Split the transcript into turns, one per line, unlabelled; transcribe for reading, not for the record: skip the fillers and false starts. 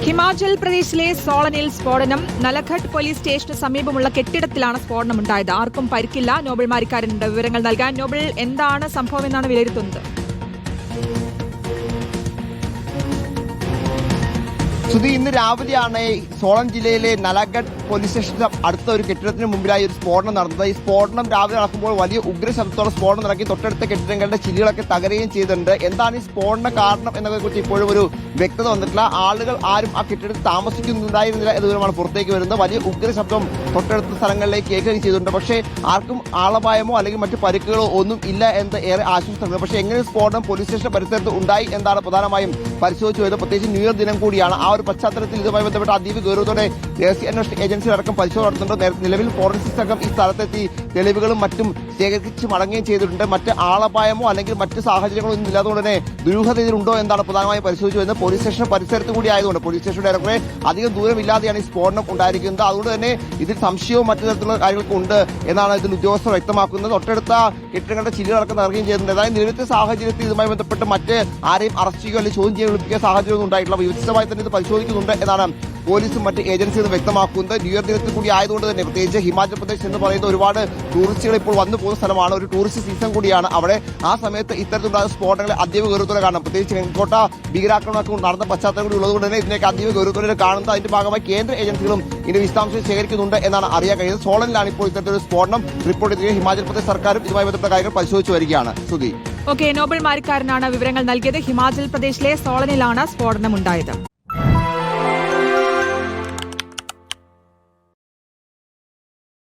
ഹിമാചൽ പ്രദേശിലെ സോളനിൽ സ്ഫോടനം. നലഘട്ട് പോലീസ് സ്റ്റേഷന് സമീപമുള്ള കെട്ടിടത്തിലാണ് സ്ഫോടനമുണ്ടായത്. ആർക്കും പരിക്കില്ല. നോബൽ മാരിക്കാരനുണ്ട് വിവരങ്ങൾ നൽകാൻ. നോബൽ, എന്താണ് സംഭവം എന്നാണ് വിലയിരുത്തുന്നത്?
സുധി, ഇന്ന് രാവിലെയാണ് സോളൻ ജില്ലയിലെ നലഘട്ട് പോലീസ് സ്റ്റേഷന്റെ അടുത്ത ഒരു കെട്ടിടത്തിന് മുമ്പിലായി ഒരു സ്ഫോടനം നടന്നത്. ഈ സ്ഫോടനം രാവിലെ നടക്കുമ്പോൾ വലിയ ഉഗ്രശബ്ദത്തോടെ സ്ഫോടനം നടക്കി തൊട്ടടുത്ത കെട്ടിടങ്ങളുടെ ചില്ലുകളൊക്കെ തകരുകയും ചെയ്തിട്ടുണ്ട്. എന്താണ് ഈ സ്ഫോടന കാരണം എന്നതിനെ കുറിച്ച് ഇപ്പോഴും ഒരു വ്യക്തത വന്നിട്ടില്ല. ആളുകൾ ആരും ആ കെട്ടിടത്തിൽ താമസിക്കുന്നുണ്ടായിരുന്നില്ല എന്ന വിവരമാണ് പുറത്തേക്ക് വരുന്നത്. വലിയ ഉഗ്രശബ്ദം തൊട്ടടുത്ത സ്ഥലങ്ങളിലേക്ക് കേൾക്കുകയും ചെയ്തിട്ടുണ്ട്. പക്ഷേ ആർക്കും ആളപായമോ അല്ലെങ്കിൽ മറ്റു പരിക്കുകളോ ഒന്നും ഇല്ല എന്ന് ഏറെ ആശ്വസിക്കുന്നത്. പക്ഷേ എങ്ങനെ സ്ഫോടനം പോലീസ് സ്റ്റേഷൻ പരിസരത്ത് ഉണ്ടായി എന്നാണ് പ്രധാനമായും പരിശോധിച്ചു വരുന്നത്. പ്രത്യേകിച്ച് ന്യൂ ഇയർ ദിനം കൂടിയാണ്. ആ ഒരു പശ്ചാത്തലത്തിൽ ഇതുമായി ബന്ധപ്പെട്ട അതീവ ഗൗരവത്തോടെ ദേശീയ അന്വേഷണ ഏജൻസി അടക്കം പരിശോധന നടത്തുന്നുണ്ട്. നിലവിൽ ഫോറൻസിക് സംഘം ഈ സ്ഥലത്തെത്തി തെളിവുകളും മറ്റും ശേഖരിച്ച് മടങ്ങുകയും ചെയ്തിട്ടുണ്ട്. മറ്റ് ആളപായമോ അല്ലെങ്കിൽ മറ്റ് സാഹചര്യങ്ങളോ ഒന്നും ഇല്ലാത്തതുകൊണ്ട് തന്നെ ദുരൂഹത ഇതിലുണ്ടോ എന്നാണ് പ്രധാനമായും പരിശോധിച്ചു വരുന്നത്. പോലീസ് സ്റ്റേഷൻ പരിസരത്ത് കൂടി ആയതുകൊണ്ട് പോലീസ് സ്റ്റേഷന്റെ ഏറെക്കുറെ അധികം ദൂരമില്ലാതെയാണ് ഈ സ്ഫോടനം ഉണ്ടായിരിക്കുന്നത്. അതുകൊണ്ട് തന്നെ ഇതിൽ സംശയവും മറ്റു തരത്തിലുള്ള കാര്യങ്ങളൊക്കെ ഉണ്ട് എന്നാണ് ഇതിൽ ഉദ്യോഗസ്ഥർ വ്യക്തമാക്കുന്നത്. തൊട്ടടുത്ത കെട്ടിടങ്ങളുടെ ചില്ലുകളടക്കം നൽകുകയും ചെയ്യുന്നുണ്ട്. അതായത് നിലവിലത്തെ സാഹചര്യത്തിൽ ഇതുമായി ബന്ധപ്പെട്ട് മറ്റ് ആരെയും അറസ്റ്റ് ചെയ്യുകയോ അല്ലെങ്കിൽ ചോദ്യം ചെയ്യാൻ വിളിപ്പിക്കുക സാഹചര്യമൊന്നും ഉണ്ടായിട്ടില്ല. വിശദമായി തന്നെ ഇത് പരിശോധിക്കുന്നുണ്ട് എന്നാണ് പോലീസും മറ്റ് ഏജൻസികളും വ്യക്തമാക്കുന്നത്. ന്യൂ ഇയർ ദിനത്തിൽ കൂടി ആയതുകൊണ്ട് തന്നെ പ്രത്യേകിച്ച് ഹിമാചൽ പ്രദേശ് എന്ന് പറയുന്ന ഒരുപാട് ടൂറിസ്റ്റുകൾ ഇപ്പോൾ വന്നു പോകുന്ന സ്ഥലമാണ്. ഒരു ടൂറിസ്റ്റ് സീസൺ കൂടിയാണ് അവിടെ. ആ സമയത്ത് ഇത്തരത്തിലുള്ള സ്ഫോടനങ്ങൾ അതീവ ഗൗരവത്തോടെ കാണണം. പ്രത്യേകിച്ച് ചെങ്കോട്ട ഭീകരാക്രമണമൊക്കെ നടന്ന പശ്ചാത്തലം കൂടി ഉള്ളതുകൊണ്ട് തന്നെ ഇതിനൊക്കെ അതീവ ഗൗരവത്തോടെ കാണുന്നത്. അതിന്റെ ഭാഗമായി കേന്ദ്ര ഏജൻസികളും ഇതിന്റെ വിശദാംശം ശേഖരിക്കുന്നുണ്ട് എന്നാണ് അറിയാൻ കഴിയുന്നത്. സോളനിലാണ് ഇപ്പോൾ ഇത്തരത്തിലൊരു സ്ഫോടനം റിപ്പോർട്ട് ചെയ്ത് ഹിമാചൽ പ്രദേശ് സർക്കാരും ഇതുമായി ബന്ധപ്പെട്ട കാര്യങ്ങൾ പരിശോധിച്ചു വരികയാണ്. സുധി,
നോബൽ മാരിക്കാരനാണ് വിവരങ്ങൾ നൽകിയത്. ഹിമാചൽ പ്രദേശിലെ സോളനിലാണ് സ്ഫോടനമുണ്ടായത്.